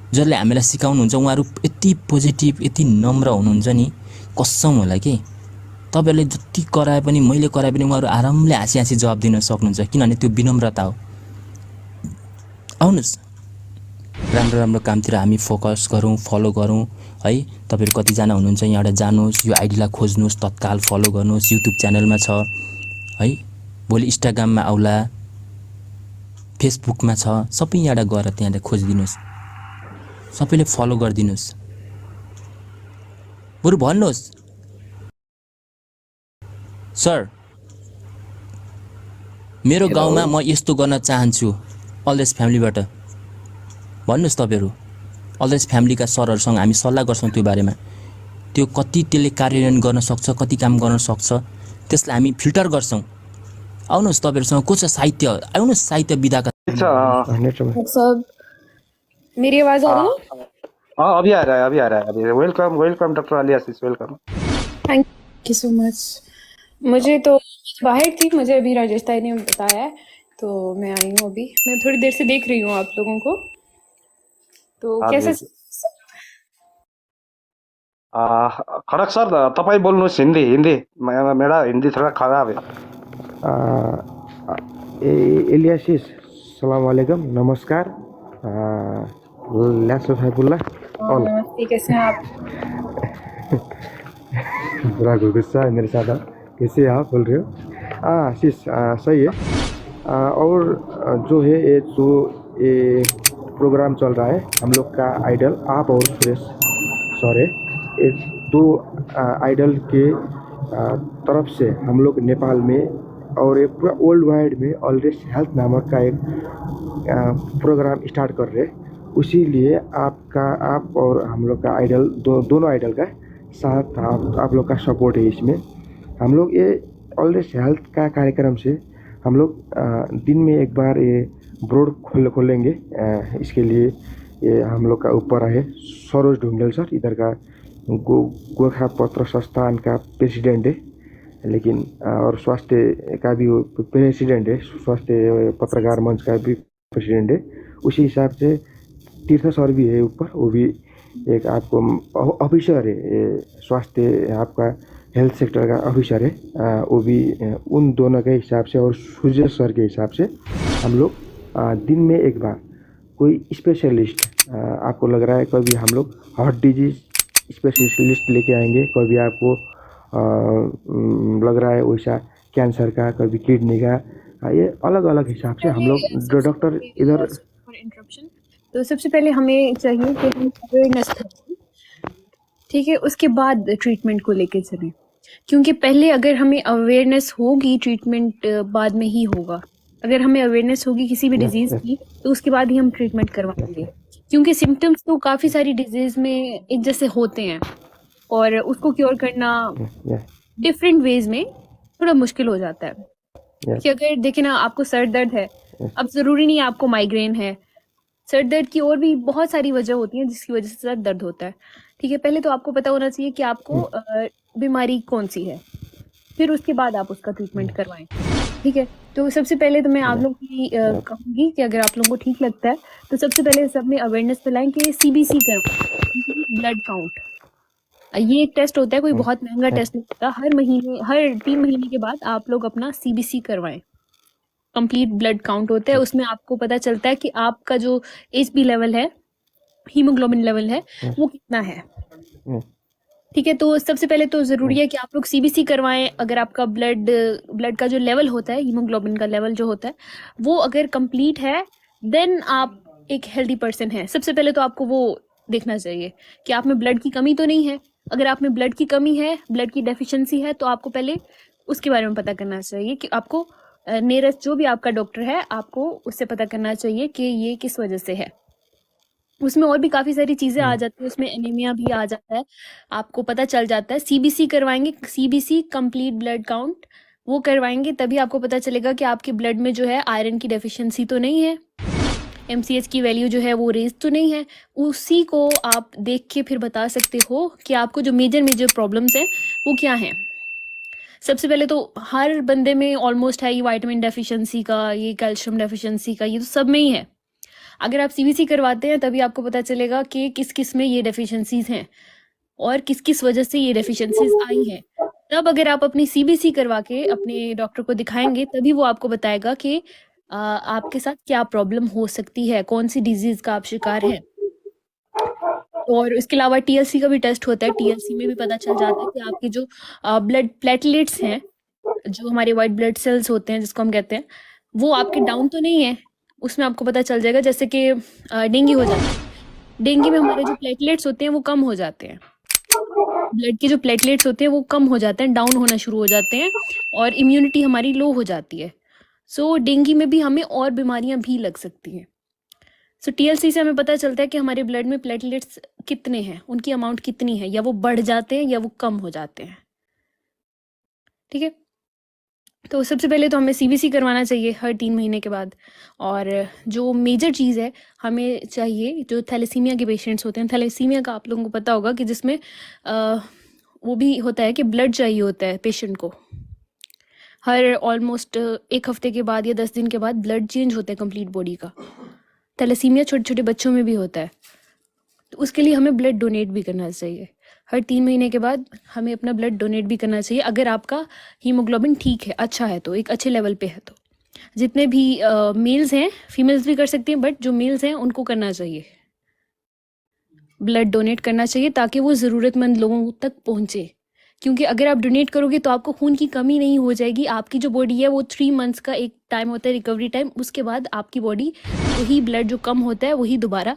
जसले हामीलाई सिकाउनुहुन्छ उहाँहरू यति पोजिटिभ यति नम्र हुनुहुन्छ नि, कसम होला कि तपाईहरुले जति कराए पनि मैले कराए पनि उहाँहरू आरामले हाँसी हाँसी जवाब दिन सक्नुहुन्छ, किनभने त्यो विनम्रता हो। आउनुहोस् राम्रो राम्रो कामतिर हामी फोकस गरौँ, फलो गरौँ है। तपाईहरु कतिजना हुनुहुन्छ यहाँबाट जानुहोस्, यो आइडीलाई खोज्नुहोस्, तत्काल फलो गर्नुहोस्, युट्युब च्यानलमा छ है, भोलि इन्स्टाग्राममा आउला, फेसबुकमा छ, सबै यहाँबाट गएर त्यहाँबाट खोजिदिनुहोस्, सबैले फलो गरिदिनुहोस्। बरु भन्नुहोस् सर मेरो गाउँमा म यस्तो गर्न चाहन्छु अलदेश फ्यामिलीबाट, भन्नुहोस् तपाईहरु। अलदेश फ्यामिलीका सरहरुसँग हामी सल्लाह गर्छौं त्यो बारेमा, त्यो कति त्यसले कार्यान्वयन गर्न सक्छ, कति काम गर्न सक्छ, त्यसलाई हामी फिल्टर गर्छौं। आउनुहोस् तपाईहरुसँग को छ साहित्य, आउनुहोस् साहित्य विधाका। सब मेरी आवाज आ रही है? हाँ अभी आ रहा है, अभी आ रहा है, अभी वेलकम वेलकम डॉक्टर अलियासिस, welcome. Thank you so much. मुझे तो बाहर थी, मुझे अभी राजेश ताई ने बताया है तो मैं आई हूँ। अभी मैं थोड़ी देर से देख रही हूँ आप लोगों को, तो हाँ कैसे? जी। खड़क सर तपाईं बोल्नुहोस् हिंदी, हिंदी मेरा हिंदी थोड़ा खराब है। एलियासिस सलाम वालेकुम, नमस्कार। ल्यासो साइफुल्ला नमस्ते, कैसे हैं आप? बुरा गुस्सा है मेरे साथ, कैसे आप बोल रहे हो? आशीष सही है। और जो है ये प्रोग्राम चल रहा है हम लोग का आइडल आप और सुरेश सर है, ये दो आइडल के तरफ से हम लोग नेपाल में और एक पूरा वर्ल्ड वाइड में ऑलरेडी हेल्थ नामक का एक प्रोग्राम स्टार्ट कर रहे हैं। उसी लिए आप और हम लोग का आइडल दोनों आइडल का साथ आप लोग का सपोर्ट है इसमें। हम लोग ये ऑलरेडी हेल्थ का कार्यक्रम से हम लोग दिन में एक बार ये ब्रोड खोलेंगे। इसके लिए ये हम लोग का ऊपर है सरोज ढुंगेल सर, इधर का गोरखा पत्र संस्थान का प्रेसिडेंट है, लेकिन और स्वास्थ्य का भी प्रेसिडेंट है, स्वास्थ्य पत्रकार मंच का भी प्रेसिडेंट है। उसी हिसाब से तीर्थ सर भी है ऊपर, वो भी एक आपको ऑफिसर है, स्वास्थ्य आपका हेल्थ सेक्टर का ऑफिसर है, वो भी उन दोनों के हिसाब से और सूर्य सर के हिसाब से हम लोग दिन में एक बार कोई स्पेशलिस्ट आपको लग रहा है, कभी हम लोग हार्ट डिजीज स्पेशलिस्ट लेके आएंगे, कभी आपको लग रहा है वैसा कैंसर का, कभी किडनी का, ये अलग अलग हिसाब से हम लोग डॉक्टर इधर। तो सबसे पहले हमें चाहिए कि हम अवेयरनेस करें, ठीक है, उसके बाद ट्रीटमेंट को लेके चलें, क्योंकि पहले अगर हमें अवेयरनेस होगी ट्रीटमेंट बाद में ही होगा। अगर हमें अवेयरनेस होगी किसी भी डिजीज की तो उसके बाद ही हम ट्रीटमेंट करवाएंगे, क्योंकि सिम्टम्स तो काफी सारी डिजीज में एक जैसे होते हैं और उसको क्योर करना डिफरेंट वेज में थोड़ा मुश्किल हो जाता है। कि अगर देखें ना, आपको सर दर्द है, अब जरूरी नहीं आपको माइग्रेन है, सर दर्द की और भी बहुत सारी वजह होती हैं जिसकी वजह से सर दर्द होता है, ठीक है। पहले तो आपको पता होना चाहिए कि आपको बीमारी कौन सी है, फिर उसके बाद आप उसका ट्रीटमेंट करवाएं, ठीक है। तो सबसे पहले तो मैं आप लोग की कहूँगी कि अगर आप लोगों को ठीक लगता है तो सबसे पहले सब में अवेयरनेस फैलाएं कि CBC करवाएं, ब्लड काउंट। ये एक टेस्ट होता है, कोई बहुत महंगा टेस्ट नहीं होता, हर 3 महीने के बाद आप लोग अपना CBC करवाएं। कंप्लीट ब्लड काउंट होता है, उसमें आपको पता चलता है कि आपका जो HB लेवल है, हीमोग्लोबिन लेवल है, वो कितना है, ठीक है। तो सबसे पहले तो जरूरी है कि आप लोग CBC करवाएं। अगर आपका ब्लड का जो लेवल होता है, हीमोग्लोबिन का लेवल जो होता है, वो अगर कंप्लीट है देन आप एक हेल्दी पर्सन है। सबसे पहले तो आपको वो देखना चाहिए कि आप में ब्लड की कमी तो नहीं है। अगर आप में ब्लड की कमी है, ब्लड की डेफिशिएंसी है, तो आपको पहले उसके बारे में पता करना चाहिए कि आपको नियरेस्ट जो भी आपका डॉक्टर है, आपको उससे पता करना चाहिए कि ये किस वजह से है। उसमें और भी काफी सारी चीजें आ जाती है, उसमें एनीमिया भी आ जाता है, आपको पता चल जाता है। CBC करवाएंगे, CBC कंप्लीट ब्लड काउंट, वो करवाएंगे तभी आपको पता चलेगा कि आपके ब्लड में जो है आयरन की डेफिशिएंसी तो नहीं है, MCH की वैल्यू जो है वो रेज तो नहीं है। उसी को आप देख के फिर बता सकते हो कि आपको जो मेजर प्रॉब्लम्स है वो क्या है। सबसे पहले तो हर बंदे में ऑलमोस्ट है ये विटामिन डेफिशिएंसी का, ये कैल्शियम डेफिशिएंसी का, ये तो सब में ही है। अगर आप सीबीसी करवाते हैं तभी आपको पता चलेगा कि किस किस में ये डेफिशिएंसीज हैं और किस किस वजह से ये डेफिशिएंसीज आई हैं। तब अगर आप अपनी सीबीसी करवा के अपने डॉक्टर को दिखाएंगे तभी वो आपको बताएगा कि आपके साथ क्या प्रॉब्लम हो सकती है, कौन सी डिजीज का आप शिकार हैं। और इसके अलावा टीएलसी का भी टेस्ट होता है। टीएलसी में भी पता चल जाता है कि आपके जो ब्लड प्लेटलेट्स हैं, जो हमारे वाइट ब्लड सेल्स होते हैं जिसको हम कहते हैं, वो आपके डाउन तो नहीं है। उसमें आपको पता चल जाएगा। जैसे कि डेंगू हो जाता है, डेंगू में हमारे जो प्लेटलेट्स होते हैं वो कम हो जाते हैं, ब्लड के जो प्लेटलेट्स होते हैं वो कम हो जाते हैं, डाउन होना शुरू हो जाते हैं और इम्यूनिटी हमारी लो हो जाती है। सो डेंगू में भी हमें और बीमारियां भी लग सकती हैं। सो टीएलसी से हमें पता चलता है कि हमारे ब्लड में प्लेटलेट्स कितने हैं, उनकी अमाउंट कितनी है, या वो बढ़ जाते हैं या वो कम हो जाते हैं। ठीक है, तो सबसे पहले तो हमें सीबीसी करवाना चाहिए हर 3 महीने के बाद। और जो मेजर चीज़ है हमें चाहिए, जो थैलेसीमिया के पेशेंट्स होते हैं, थैलेसीमिया का आप लोगों को पता होगा कि जिसमें वो भी होता है कि ब्लड चाहिए होता है पेशेंट को। हर ऑलमोस्ट 1 हफ्ते के बाद या 10 दिन के बाद ब्लड चेंज होता है कंप्लीट बॉडी का। थैलेसीमिया छोटे छोटे बच्चों में भी होता है, तो उसके लिए हमें ब्लड डोनेट भी करना चाहिए। हर 3 महीने के बाद हमें अपना ब्लड डोनेट भी करना चाहिए अगर आपका हीमोग्लोबिन ठीक है, अच्छा है, तो एक अच्छे लेवल पे है। तो जितने भी मेल्स हैं, फीमेल्स भी कर सकती हैं, बट जो मेल्स हैं उनको करना चाहिए, ब्लड डोनेट करना चाहिए ताकि वो ज़रूरतमंद लोगों तक पहुँचे। क्योंकि अगर आप डोनेट करोगे तो आपको खून की कमी नहीं हो जाएगी। आपकी जो बॉडी है वो 3 मंथ्स का एक टाइम होता है रिकवरी टाइम, उसके बाद आपकी बॉडी वही ब्लड जो कम होता है वही दोबारा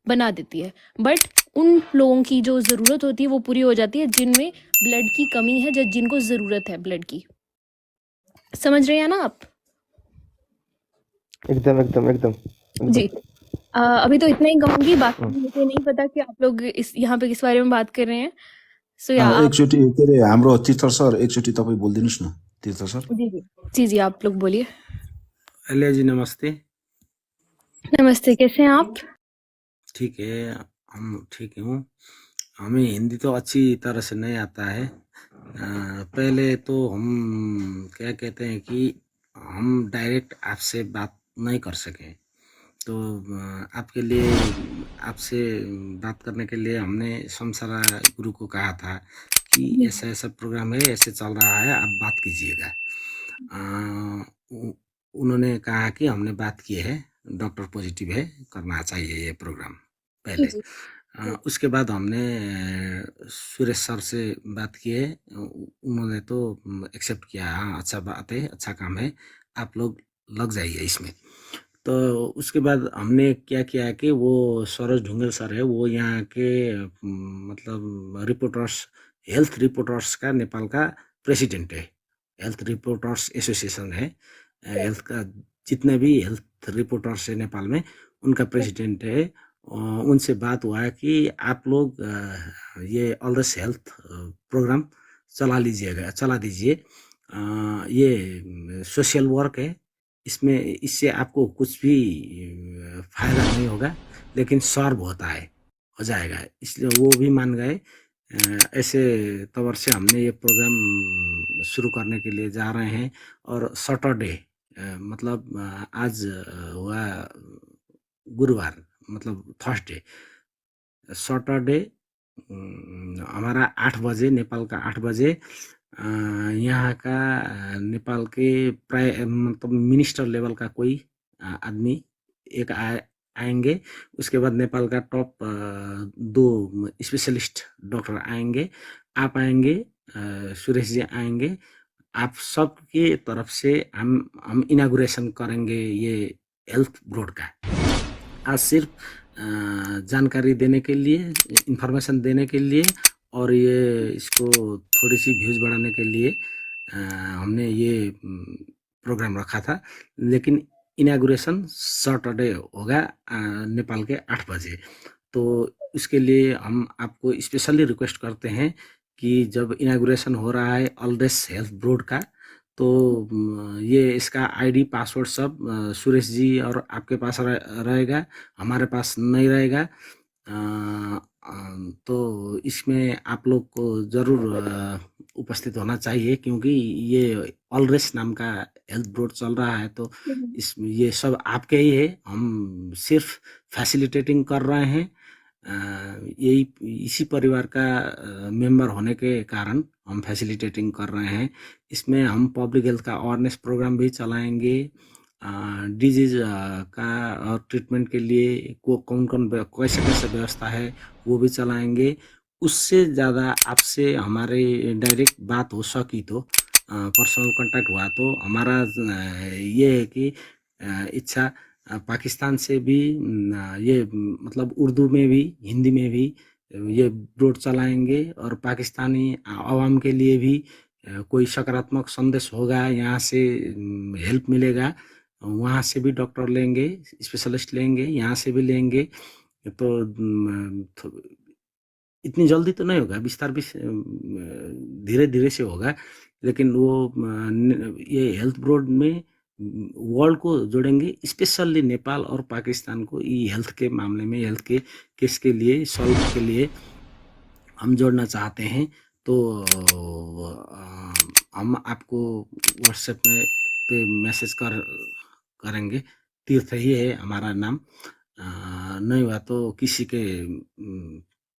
बना देती है। बट उन लोगों की जो ज़रूरत होती है वो पूरी हो जाती है जिनमें ब्लड की कमी है, जिनको ज़रूरत है ब्लड की। समझ रहे हैं ना आप? एकदम एकदम एकदम जी। अभी तो इतना ही कहूँगी, बाकी मुझे नहीं पता कि आप लोग इस यहाँ पे किस बारे में बात कर रहे हैं। सो या आप एकचोटि के अरे हाम्रो तीर्थ सर एकचोटि तपाईँ बोलिदिनुहोस् न तीर्थ सर। जी जी जी जी आप लोग बोलिए। अलिया जी नमस्ते। नमस्ते, कैसे हैं आप? ठीक है, हम ठीक हूँ। हमें हिंदी तो अच्छी तरह से नहीं आता है। पहले तो हम क्या कहते हैं कि हम डायरेक्ट आपसे बात नहीं कर सके, तो आपके लिए आपसे बात करने के लिए हमने शमसारा गुरु को कहा था कि ऐसा ऐसा प्रोग्राम है, ऐसे चल रहा है, आप बात कीजिएगा। उन्होंने कहा कि हमने बात की है, डॉक्टर पॉजिटिव है, करना चाहिए ये प्रोग्राम पहले। जी उसके बाद हमने सुरेश सर से बात की है, उन्होंने तो एक्सेप्ट किया, हाँ अच्छा बात है, अच्छा काम है, आप लोग लग जाइए इसमें। तो उसके बाद हमने क्या किया कि वो सरोज ढुंगल सर है, वो यहाँ के मतलब रिपोर्टर्स, हेल्थ रिपोर्टर्स का नेपाल का प्रेसिडेंट है। हेल्थ रिपोर्टर्स एसोसिएशन है, हेल्थ का जितने भी हेल्थ रिपोर्टर्स है नेपाल में, उनका प्रेसिडेंट है। उनसे बात हुआ है कि आप लोग ये ऑल दिस हेल्थ प्रोग्राम चला दीजिए। ये सोशल वर्क है, इसमें इससे आपको कुछ भी फायदा नहीं होगा, लेकिन सर्व होता है, हो जाएगा, इसलिए वो भी मान गए। ऐसे तौर से हमने ये प्रोग्राम शुरू करने के लिए जा रहे हैं। और सैटरडे मतलब आज हुआ गुरुवार, मतलब थर्सडे, सैटरडे हमारा 8 बजे, नेपाल का 8 बजे यहाँ का नेपाल के प्राय मतलब मिनिस्टर लेवल का कोई आदमी एक आएंगे। उसके बाद नेपाल का टॉप 2 स्पेशलिस्ट डॉक्टर आएंगे, आप आएंगे, सुरेश जी आएंगे। आप सबके तरफ से हम इनागुरेशन करेंगे ये हेल्थ ब्रोड का। आज सिर्फ जानकारी देने के लिए, इंफॉर्मेशन देने के लिए और ये इसको थोड़ी सी व्यूज़ बढ़ाने के लिए हमने ये प्रोग्राम रखा था। लेकिन इनागुरेशन सैटरडे होगा नेपाल के 8 बजे। तो इसके लिए हम आपको स्पेशली रिक्वेस्ट करते हैं कि जब इनागुरेशन हो रहा है ऑलदेस हेल्थ ब्रोड का, तो ये इसका आईडी पासवर्ड सब सुरेश जी और आपके पास रहेगा, हमारे पास नहीं रहेगा। तो इसमें आप लोग को ज़रूर उपस्थित होना चाहिए, क्योंकि ये ऑलरेस नाम का हेल्थ बोर्ड चल रहा है, तो इस ये सब आपके ही है। हम सिर्फ फैसिलिटेटिंग कर रहे हैं। यही इसी परिवार का मेंबर होने के कारण हम फैसिलिटेटिंग कर रहे हैं। इसमें हम पब्लिक हेल्थ का अवेयरनेस प्रोग्राम भी चलाएंगे। डिजीज का और ट्रीटमेंट के लिए कौन कौन कैसे कैसे व्यवस्था है वो भी चलाएंगे। उससे ज़्यादा आपसे हमारे डायरेक्ट बात हो सकी तो पर्सनल कांटेक्ट हुआ तो हमारा ये है कि इच्छा पाकिस्तान से भी ये मतलब उर्दू में भी हिंदी में भी ये ब्रॉड चलाएंगे, और पाकिस्तानी आवाम के लिए भी कोई सकारात्मक संदेश होगा, यहाँ से हेल्प मिलेगा, वहाँ से भी डॉक्टर लेंगे, स्पेशलिस्ट लेंगे, यहाँ से भी लेंगे। तो इतनी जल्दी तो नहीं होगा, विस्तार भी धीरे धीरे से होगा, लेकिन वो ये हेल्थ बोर्ड में वर्ल्ड को जोड़ेंगे, स्पेशली नेपाल और पाकिस्तान को ये हेल्थ के मामले में, हेल्थ के केस के लिए सॉल्व के लिए हम जोड़ना चाहते हैं। तो हम आपको व्हाट्सएप में पे मैसेज करेंगे। तीर्थ ही है हमारा नाम। नहीं हुआ तो किसी के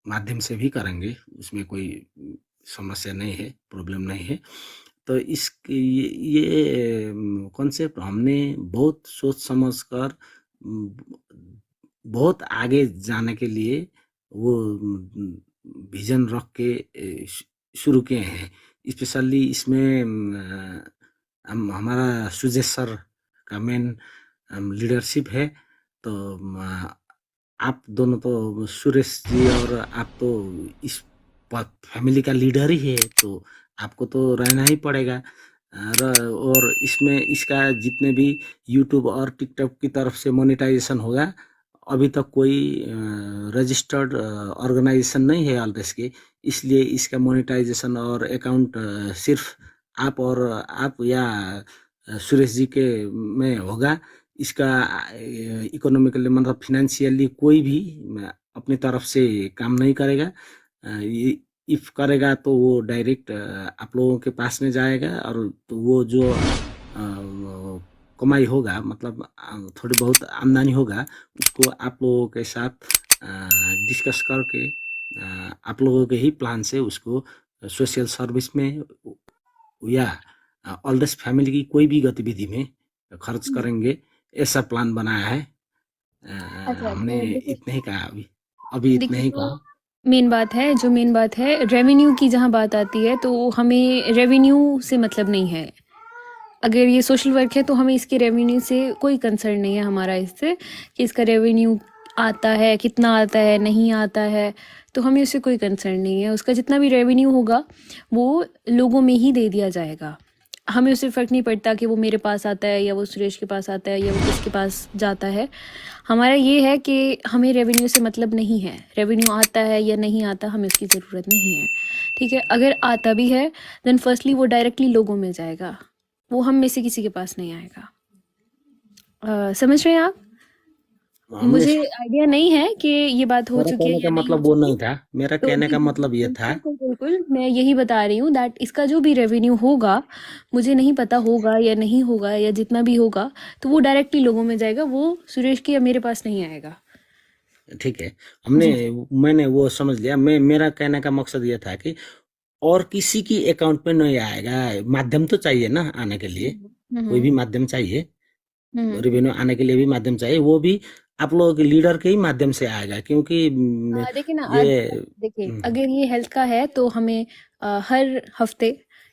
माध्यम से भी करेंगे, उसमें कोई समस्या नहीं है, प्रॉब्लम नहीं है। तो इसके ये कॉन्सेप्ट हमने बहुत सोच समझ कर बहुत आगे जाने के लिए वो विजन रख के शुरू किए हैं। स्पेशली इसमें हमारा सुजेश सर का मेन लीडरशिप है। तो आप दोनों तो, सुरेश जी और आप तो इस फैमिली का लीडर ही है, तो आपको तो रहना ही पड़ेगा। और इसमें इसका जितने भी यूट्यूब और टिकटॉक की तरफ से मोनेटाइजेशन होगा, अभी तक कोई रजिस्टर्ड ऑर्गेनाइजेशन नहीं है ऑलरेस के, इसलिए इसका मोनेटाइजेशन और अकाउंट सिर्फ आप और आप या सुरेश जी के में होगा। इसका इकोनॉमिकली मतलब फिनेंशियली कोई भी अपनी तरफ से काम नहीं करेगा। इफ करेगा तो वो डायरेक्ट आप लोगों के पास में जाएगा, और तो वो जो कमाई होगा, मतलब थोड़ी बहुत आमदनी होगा, उसको आप लोगों के साथ डिस्कस करके आप लोगों के ही प्लान से उसको सोशल सर्विस में या ऑलरेस फैमिली की कोई भी गतिविधि में खर्च करेंगे, ऐसा प्लान बनाया है। अच्छा, हमने तो देखिए इतने ही कहा, अभी इतने ही कहा। मेन बात है, जो मेन बात है रेवेन्यू की, जहाँ बात आती है तो हमें रेवेन्यू से मतलब नहीं है। अगर ये सोशल वर्क है तो हमें इसके रेवेन्यू से कोई कंसर्न नहीं है हमारा, इससे कि इसका रेवेन्यू आता है, कितना आता है, नहीं आता है, तो हमें उससे कोई कंसर्न नहीं है। उसका जितना भी रेवेन्यू होगा वो लोगों में ही दे दिया जाएगा। हमें उससे फ़र्क नहीं पड़ता कि वो मेरे पास आता है या वो सुरेश के पास आता है या वो किसके पास जाता है। हमारा ये है कि हमें रेवेन्यू से मतलब नहीं है, रेवेन्यू आता है या नहीं आता हमें उसकी ज़रूरत नहीं है, ठीक है। अगर आता भी है देन फर्स्टली वो डायरेक्टली लोगों में जाएगा, वो हम में से किसी के पास नहीं आएगा। समझ रहे हैं आप? मुझे आइडिया नहीं है कि ये बात हो मेरा चुकी है कहने या का नहीं मतलब हो वो चुकी। नहीं था, मेरा तो कहने का जी, मतलब ये था। बिल्कुल बिल्कुल, मैं यही बता रही हूँ दैट इसका जो भी रेवेन्यू होगा, मुझे नहीं पता होगा या नहीं होगा, या जितना भी होगा तो वो डायरेक्टली लोगों में जाएगा, वो सुरेश के या मेरे पास नहीं आएगा। ठीक है, मैंने वो समझ लिया। मेरा कहने का मकसद ये था कि और किसी की अकाउंट में नहीं आएगा, माध्यम तो चाहिए ना आने के लिए, कोई भी माध्यम चाहिए, रेवेन्यू आने के लिए भी माध्यम चाहिए, वो भी आप लोगों के लीडर के ही माध्यम से आएगा, क्योंकि देखिए ना, ये देखिए अगर ये हेल्थ का है तो हमें हर हफ्ते,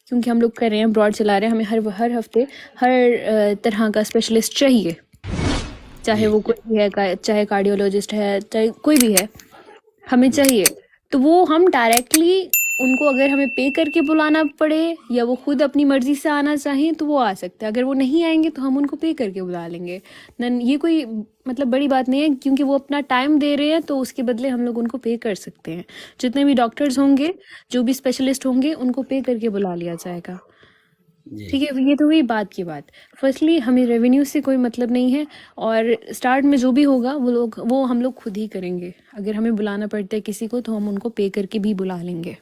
क्योंकि हम लोग कर रहे हैं ब्रॉड चला रहे हैं, हमें हर हफ्ते हर तरह का स्पेशलिस्ट चाहिए, चाहे वो कोई भी है, चाहे कार्डियोलॉजिस्ट है, चाहे कोई भी है, हमें चाहिए। तो वो हम डायरेक्टली उनको, अगर हमें पे करके बुलाना पड़े या वो खुद अपनी मर्जी से आना चाहें तो वो आ सकते हैं। अगर वो नहीं आएंगे तो हम उनको पे करके बुला लेंगे। देन ये कोई मतलब बड़ी बात नहीं है, क्योंकि वो अपना टाइम दे रहे हैं तो उसके बदले हम लोग उनको पे कर सकते हैं। जितने भी डॉक्टर्स होंगे, जो भी स्पेशलिस्ट होंगे, उनको पे करके बुला लिया जाएगा, ठीक है। ये तो हुई बात की बात। फर्स्टली हमें रेवेन्यू से कोई मतलब नहीं है, और स्टार्ट में जो भी होगा वो हम लोग खुद ही करेंगे। अगर हमें बुलाना पड़ता है किसी को तो हम उनको पे करके भी बुला लेंगे।